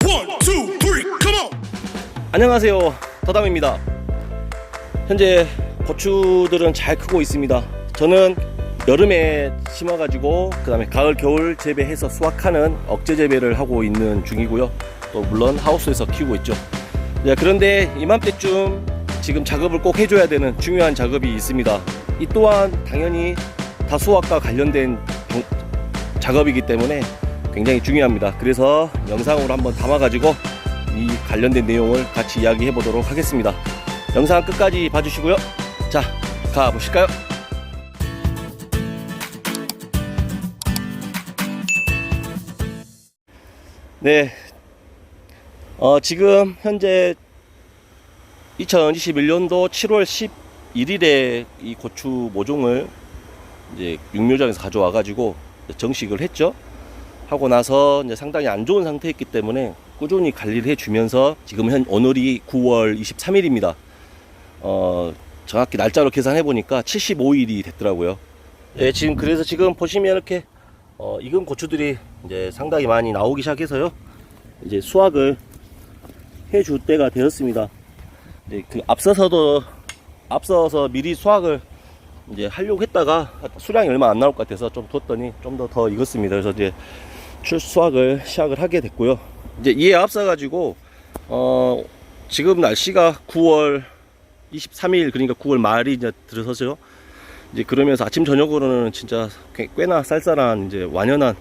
One, two, three, come on. 안녕하세요, 더담입니다. 현재 고추들은 잘 크고 있습니다. 저는 여름에 심어가지고 그 다음에 가을 겨울 재배해서 수확하는 억제 재배를 하고 있는 중이고요. 또 물론 하우스에서 키우고 있죠. 네, 그런데 이맘때쯤 지금 작업을 꼭 해줘야 되는 중요한 작업이 있습니다. 이 또한 당연히 다수확과 관련된 작업이기 때문에 굉장히 중요합니다. 그래서 영상으로 한번 담아가지고 이 관련된 내용을 같이 이야기해 보도록 하겠습니다. 영상 끝까지 봐주시고요. 자, 가보실까요? 네, 지금 현재 2021년도 7월 11일에 이 고추 모종을 이제 육묘장에서 가져와 가지고 정식을 했죠. 하고 나서 이제 상당히 안 좋은 상태였기 때문에 꾸준히 관리를 해주면서 지금 오늘이 9월 23일입니다. 정확히 날짜로 계산해 보니까 75일이 됐더라고요. 네, 그래서 지금 보시면 이렇게 익은 고추들이 이제 상당히 많이 나오기 시작해서요. 이제 수확을 해줄 때가 되었습니다. 네, 앞서서 미리 수확을 이제 하려고 했다가 수량이 얼마 안 나올 것 같아서 좀 뒀더니 좀 더 익었습니다. 그래서 이제 출수확을 시작을 하게 됐고요. 이제 이에 앞서 가지고 지금 날씨가 9월 23일, 그러니까 9월 말이 이제 들어서죠. 이제 그러면서 아침 저녁으로는 진짜 꽤나 쌀쌀한 이제 완연한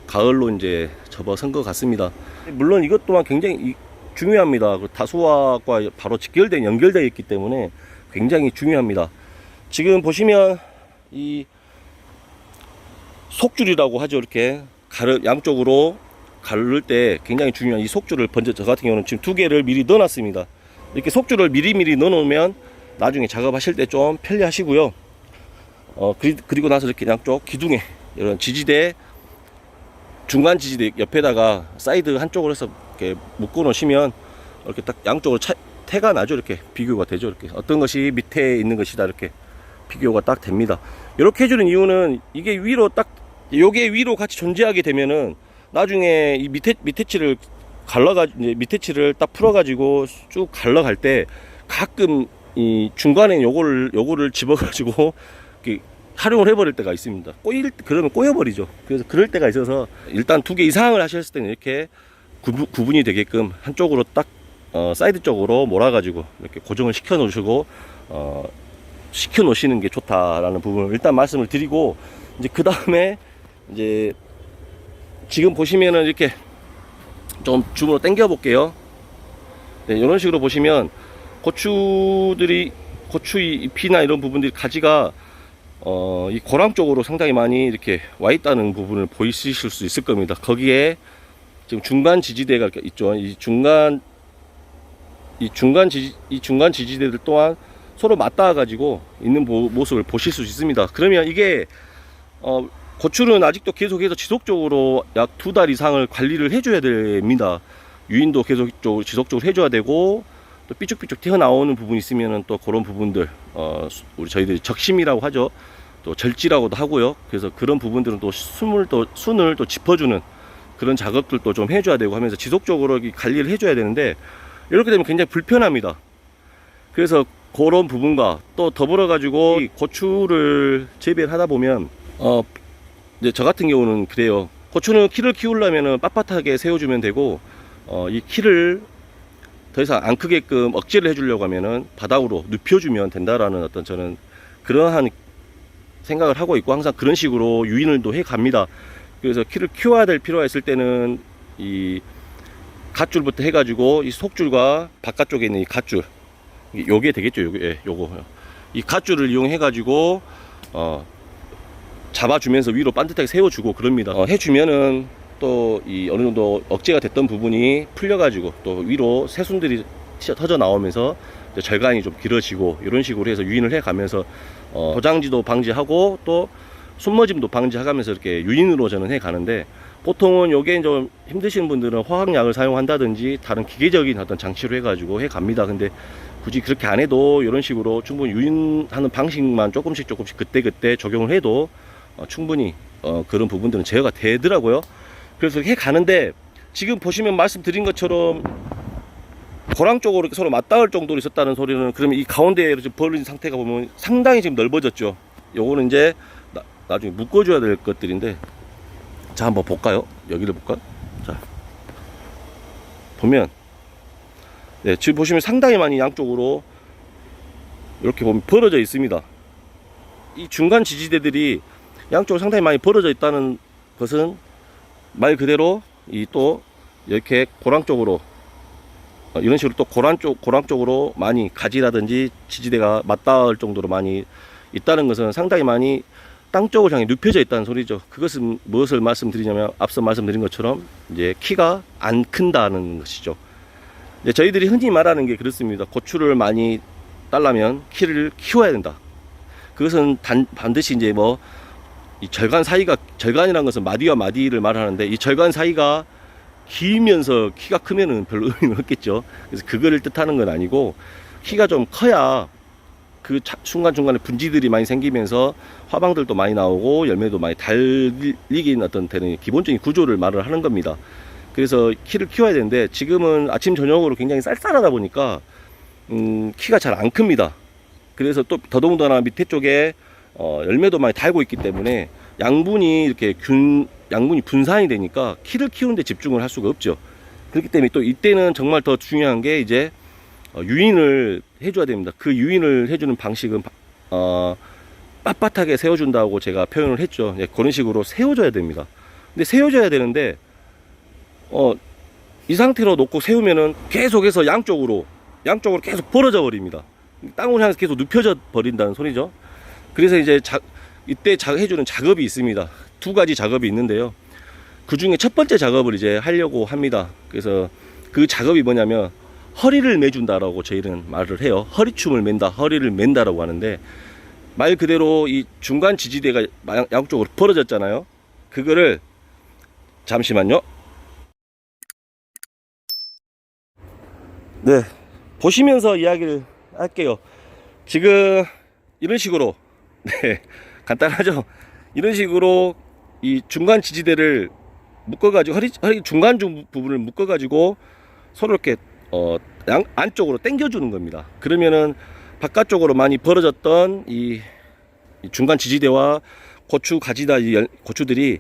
가을로 이제 접어선 것 같습니다. 물론 이것 또한 굉장히 중요합니다. 다수확과 바로 연결되어 있기 때문에 굉장히 중요합니다. 지금 보시면 이 속줄이라고 하죠. 이렇게 양쪽으로 가를 때 굉장히 중요한 이 속줄을 먼저, 저 같은 경우는 지금 2개를 미리 넣어놨습니다. 이렇게 속줄을 미리 넣어놓으면 나중에 작업하실 때 좀 편리하시고요. 그리고 나서 이렇게 양쪽 기둥에 이런 지지대, 중간 지지대 옆에다가 사이드 한쪽으로 해서 이렇게 묶어 놓으시면 이렇게 딱 양쪽으로 태가 나죠. 이렇게 비교가 되죠. 이렇게 어떤 것이 밑에 있는 것이다, 이렇게 비교가 딱 됩니다. 이렇게 해주는 이유는 이게 요게 위로 같이 존재하게 되면은 나중에 이 밑에 칠을 밑에 칠을 딱 풀어가지고 쭉 갈라갈 때 가끔 이 중간에 요거를 집어가지고 이렇게 활용을 해버릴 때가 있습니다. 그러면 꼬여버리죠. 그래서 그럴 때가 있어서 일단 2개 이상을 하셨을 때는 이렇게 구분이 되게끔 한쪽으로 딱 사이드 쪽으로 몰아가지고 이렇게 고정을 시켜 놓으시는 게 좋다라는 부분을 일단 말씀을 드리고, 이제 그 다음에 이제 지금 보시면은 이렇게 좀 줌으로 당겨 볼게요. 네, 이런 식으로 보시면 고추 잎이나 이런 부분들이 가지가 이 고랑 쪽으로 상당히 많이 이렇게 와 있다는 부분을 보이실 수 있을 겁니다. 거기에 지금 중간 지지대가 있죠. 이 중간 지지대들 또한 서로 맞닿아 가지고 있는 모습을 보실 수 있습니다. 그러면 이게 고추는 아직도 계속해서 지속적으로 약 2달 이상을 관리를 해줘야 됩니다. 유인도 지속적으로 해줘야 되고, 또 삐죽삐죽 튀어나오는 부분이 있으면은 또 그런 부분들 저희들이 적심이라고 하죠. 또 절지라고도 하고요. 그래서 그런 부분들은 또 순을 또 짚어주는 그런 작업들도 좀 해줘야 되고 하면서 지속적으로 관리를 해줘야 되는데, 이렇게 되면 굉장히 불편합니다. 그래서 그런 부분과 또 더불어 가지고 고추를 재배를 하다 보면 이제 저 같은 경우는 그래요. 고추는 키를 키우려면 빳빳하게 세워주면 되고, 이 키를 더 이상 안 크게끔 억제를 해주려고 하면은 바닥으로 눕혀주면 된다라는 어떤 저는 그러한 생각을 하고 있고, 항상 그런 식으로 유인을 또 해 갑니다. 그래서 키를 키워야 될 필요가 있을 때는 이 갓줄부터 해가지고 이 속줄과 바깥쪽에 있는 이 갓줄, 요게 되겠죠. 요거 이 갓줄을 이용해 가지고 잡아주면서 위로 반듯하게 세워주고 그럽니다. 해주면은 또 이 어느 정도 억제가 됐던 부분이 풀려가지고 또 위로 새순들이 터져 나오면서 절간이 좀 길어지고, 이런 식으로 해서 유인을 해 가면서 도장지도 방지하고 또 숨머짐도 방지하면서 이렇게 유인으로 저는 해 가는데, 보통은 요게 좀 힘드신 분들은 화학약을 사용한다든지 다른 기계적인 어떤 장치로 해 가지고 해 갑니다. 근데 굳이 그렇게 안 해도 이런 식으로 충분히 유인하는 방식만 조금씩 그때 적용을 해도 충분히 그런 부분들은 제어가 되더라고요. 그래서 해 가는데 지금 보시면 말씀드린 것처럼 고랑 쪽으로 서로 맞닿을 정도로 있었다는 소리는, 그러면 이 가운데에 벌어진 상태가 보면 상당히 지금 넓어졌죠. 요거는 이제 나중에 묶어줘야 될 것들인데, 자 한번 볼까요? 여기를 볼까? 자 보면, 네, 지금 보시면 상당히 많이 양쪽으로 이렇게 보면 벌어져 있습니다. 이 중간 지지대들이 양쪽으로 상당히 많이 벌어져 있다는 것은 말 그대로 이 또 이렇게 고랑 쪽으로 이런 식으로 또 고랑 쪽으로 많이 가지라든지 지지대가 맞닿을 정도로 많이 있다는 것은 상당히 많이 땅 쪽을 향해 눕혀져 있다는 소리죠. 그것은 무엇을 말씀드리냐면, 앞서 말씀드린 것처럼 이제 키가 안 큰다는 것이죠. 이제 저희들이 흔히 말하는 게 그렇습니다. 고추를 많이 따려면 키를 키워야 된다. 그것은 반드시 이제 뭐 이 절간 사이가, 절간이라는 것은 마디와 마디를 말하는데, 이 절간 사이가 길면서 키가 크면은 별로 의미는 없겠죠. 그래서 그거를 뜻하는 건 아니고, 키가 좀 커야 그 중간중간에 분지들이 많이 생기면서 화방들도 많이 나오고 열매도 많이 달리긴 어떤 되는 기본적인 구조를 말을 하는 겁니다. 그래서 키를 키워야 되는데, 지금은 아침 저녁으로 굉장히 쌀쌀하다 보니까 키가 잘 안 큽니다. 그래서 또 더더군다나 밑에 쪽에 열매도 많이 달고 있기 때문에 양분이 이렇게 양분이 분산이 되니까 키를 키우는데 집중을 할 수가 없죠. 그렇기 때문에 또 이때는 정말 더 중요한 게 이제 유인을 해줘야 됩니다. 그 유인을 해주는 방식은 빳빳하게 세워준다고 제가 표현을 했죠. 예, 그런 식으로 세워줘야 됩니다. 근데 세워줘야 되는데 이 상태로 놓고 세우면은 계속해서 양쪽으로 계속 벌어져 버립니다. 땅을 향해서 계속 눕혀져 버린다는 소리죠. 그래서 이제 이때 해주는 작업이 있습니다. 두 가지 작업이 있는데요. 그 중에 첫 번째 작업을 이제 하려고 합니다. 그래서 그 작업이 뭐냐면, 허리를 매준다라고 저희는 말을 해요. 허리춤을 맨다, 허리를 맨다라고 하는데, 말 그대로 이 중간 지지대가 양쪽으로 벌어졌잖아요. 그거를, 잠시만요. 네, 보시면서 이야기를 할게요. 지금 이런 식으로, 네, 간단하죠. 이런 식으로 이 중간 지지대를 묶어가지고 허리 중간 부분을 묶어가지고 서로 이렇게 안쪽으로 당겨주는 겁니다. 그러면은 바깥쪽으로 많이 벌어졌던 이 중간 지지대와 고추 가지다 고추들이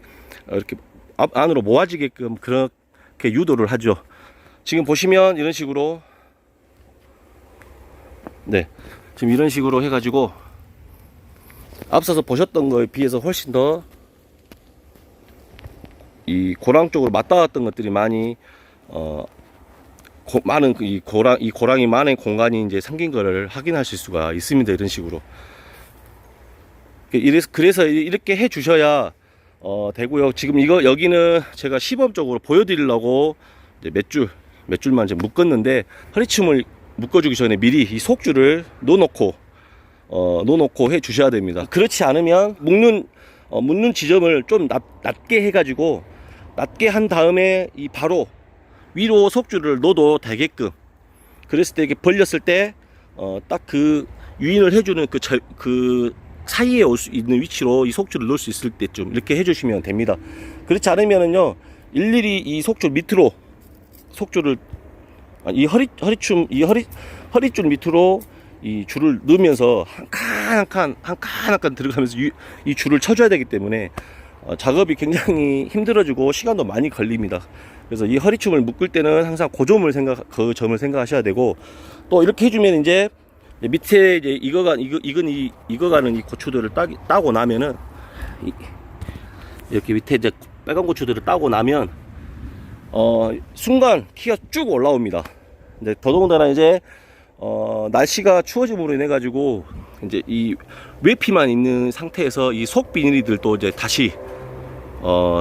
이렇게 안으로 모아지게끔 그렇게 유도를 하죠. 지금 보시면 이런 식으로, 네, 지금 이런 식으로 해가지고 앞서서 보셨던 거에 비해서 훨씬 더 이 고랑 쪽으로 맞닿았던 것들이 많이 많은 이 고랑이 많은 공간이 이제 생긴 거를 확인하실 수가 있습니다. 이런 식으로. 그래서 이렇게 해 주셔야 되고요. 지금 여기는 제가 시범적으로 보여드리려고 이제 몇 줄만 이제 묶었는데, 허리춤을 묶어주기 전에 미리 이 속줄을 놓놓고 해 주셔야 됩니다. 그렇지 않으면 묶는 지점을 좀 낮게 해가지고, 낮게 한 다음에 이 바로 위로 속줄을 놓도 되게끔, 그랬을 때 이렇게 벌렸을 때 딱 그 유인을 해주는 그 사이에 올 수 있는 위치로 이 속줄을 놓을 수 있을 때쯤 이렇게 해주시면 됩니다. 그렇지 않으면은요, 일일이 이 속줄 밑으로 허리줄 밑으로 이 줄을 넣으면서 한 칸 들어가면서 이 줄을 쳐줘야 되기 때문에 작업이 굉장히 힘들어지고 시간도 많이 걸립니다. 그래서 이 허리춤을 묶을 때는 항상 그 점을 생각하셔야 되고, 또 이렇게 해주면 이제 밑에 이제 익어가는 이 고추들을 따고 나면은, 이렇게 밑에 이제 빨간 고추들을 따고 나면 순간 키가 쭉 올라옵니다. 근데 더더군다나 이제 날씨가 추워짐으로 인해 가지고 이제 이 외피만 있는 상태에서 이 속 비닐들도 이제 다시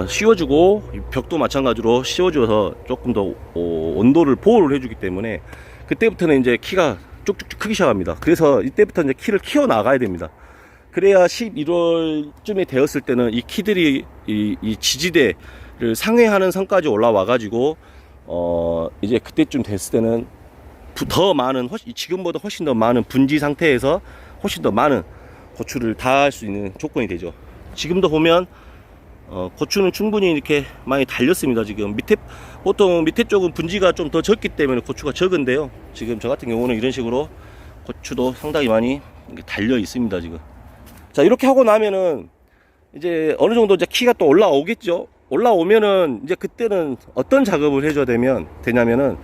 씌워주고, 벽도 마찬가지로 씌워줘서 조금 더 온도를 보호를 해주기 때문에 그때부터는 이제 키가 쭉쭉쭉 크기 시작합니다. 그래서 이때부터 이제 키를 키워 나가야 됩니다. 그래야 11월쯤에 되었을 때는 이 키들이 이 지지대를 상회하는 선까지 올라와 가지고 이제 그때쯤 됐을 때는 더 많은, 지금보다 훨씬 더 많은 분지 상태에서 훨씬 더 많은 고추를 다 할 수 있는 조건이 되죠. 지금도 보면 고추는 충분히 이렇게 많이 달렸습니다. 지금 보통 밑에 쪽은 분지가 좀 더 적기 때문에 고추가 적은데요. 지금 저 같은 경우는 이런 식으로 고추도 상당히 많이 달려 있습니다. 지금. 자, 이렇게 하고 나면은 이제 어느 정도 이제 키가 또 올라오겠죠. 올라오면은 이제 그때는 어떤 작업을 해줘야 되냐면은,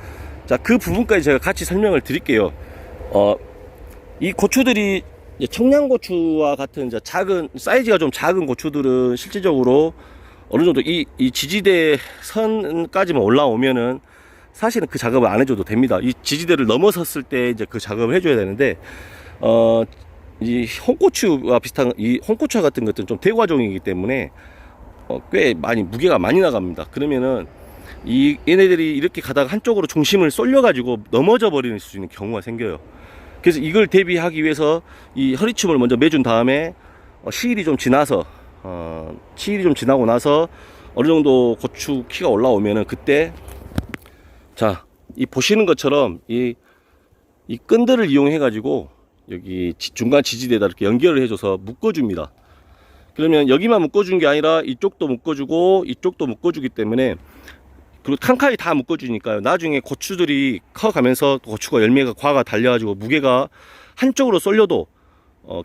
자, 그 부분까지 제가 같이 설명을 드릴게요. 이 고추들이 청양고추와 같은 이제 사이즈가 좀 작은 고추들은 실질적으로 어느 정도 이 지지대 선까지만 올라오면은 사실은 그 작업을 안 해줘도 됩니다. 이 지지대를 넘어섰을 때 이제 그 작업을 해줘야 되는데, 이 홍고추와 비슷한 이 홍고추 같은 것들은 좀 대과종이기 때문에 꽤 많이 무게가 많이 나갑니다. 그러면은 얘네들이 이렇게 가다가 한쪽으로 중심을 쏠려 가지고 넘어져 버리는 수 있는 경우가 생겨요. 그래서 이걸 대비하기 위해서 이 허리춤을 먼저 매준 다음에 시일이 좀 지나고 나서 어느 정도 고추 키가 올라오면은 그때, 자, 이 보시는 것처럼 이 끈들을 이용해 가지고 여기 중간 지지대에다 이렇게 연결을 해줘서 묶어줍니다. 그러면 여기만 묶어준 게 아니라 이쪽도 묶어주고 이쪽도 묶어주기 때문에, 그리고 칸칸이 다 묶어주니까요. 나중에 고추들이 커가면서 고추가 열매가 과가 달려가지고 무게가 한쪽으로 쏠려도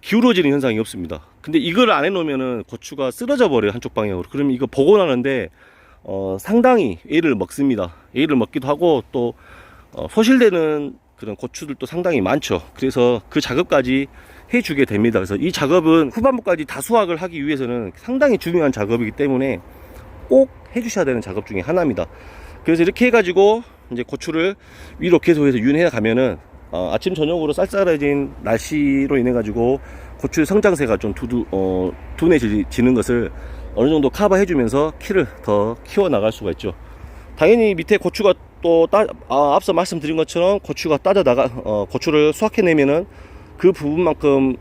기울어지는 현상이 없습니다. 근데 이걸 안 해놓으면은 고추가 쓰러져 버려요, 한쪽 방향으로. 그러면 이거 보고 나는데 상당히 애를 먹습니다. 애를 먹기도 하고 또 소실되는 그런 고추들도 상당히 많죠. 그래서 그 작업까지 해주게 됩니다. 그래서 이 작업은 후반부까지 다수확을 하기 위해서는 상당히 중요한 작업이기 때문에 꼭 해주셔야 되는 작업 중에 하나입니다. 그래서 이렇게 해가지고 이제 고추를 위로 계속해서 윤해 가면은 아침 저녁으로 쌀쌀해진 날씨로 인해 가지고 고추의 성장세가 좀 둔해지는 것을 어느 정도 커버해 주면서 키를 더 키워 나갈 수가 있죠. 당연히 밑에 고추가 또 앞서 말씀드린 것처럼 고추가 고추를 수확해내면은 그 부분만큼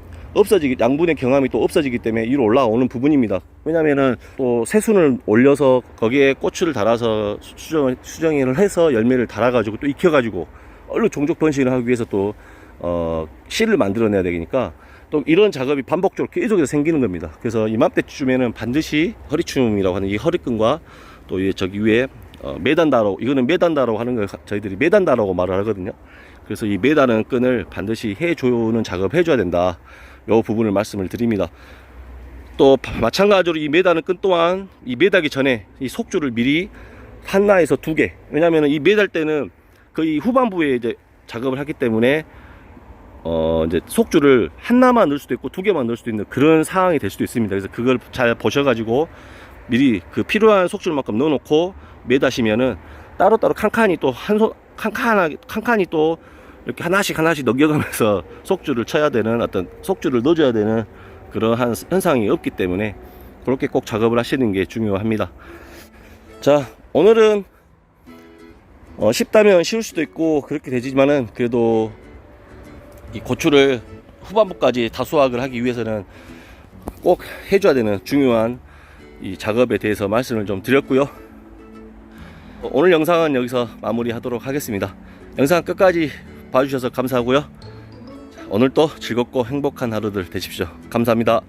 양분의 경함이 또 없어지기 때문에 위로 올라오는 부분입니다. 왜냐면은 또 새순을 올려서 거기에 고추를 달아서 수정을 해서 열매를 달아가지고 또 익혀가지고 얼른 종족 번식을 하기 위해서 또 씨를 만들어내야 되니까 또 이런 작업이 반복적으로 계속해서 생기는 겁니다. 그래서 이맘때쯤에는 반드시 허리춤이라고 하는 이 허리끈과 또 저기 위에 매단다로, 이거는 매단다라고 하는 걸 저희들이 매단다라고 말을 하거든요. 그래서 이 매다는 끈을 반드시 해주는 작업을 해줘야 된다. 요 부분을 말씀을 드립니다. 또 마찬가지로 이 매다는 끈 또한 이 매다기 전에 이 속줄을 미리 하나에서 2개, 왜냐면은 이 매달 때는 거의 후반부에 이제 작업을 하기 때문에 이제 속줄을 하나만 넣을 수도 있고 2개만 넣을 수도 있는 그런 상황이 될 수도 있습니다. 그래서 그걸 잘 보셔가지고 미리 그 필요한 속줄만큼 넣어놓고 매다시면은 따로따로 칸칸이 또 칸칸이 또 이렇게 하나씩 넘겨가면서 속줄을 쳐야 되는, 어떤 속줄을 넣어줘야 되는 그러한 현상이 없기 때문에 그렇게 꼭 작업을 하시는 게 중요합니다. 자, 오늘은 쉽다면 쉬울 수도 있고 그렇게 되지만은 그래도 이 고추를 후반부까지 다수확을 하기 위해서는 꼭 해줘야 되는 중요한 이 작업에 대해서 말씀을 좀 드렸고요. 오늘 영상은 여기서 마무리하도록 하겠습니다. 영상 끝까지 봐주셔서 감사하고요. 오늘도 즐겁고 행복한 하루들 되십시오. 감사합니다.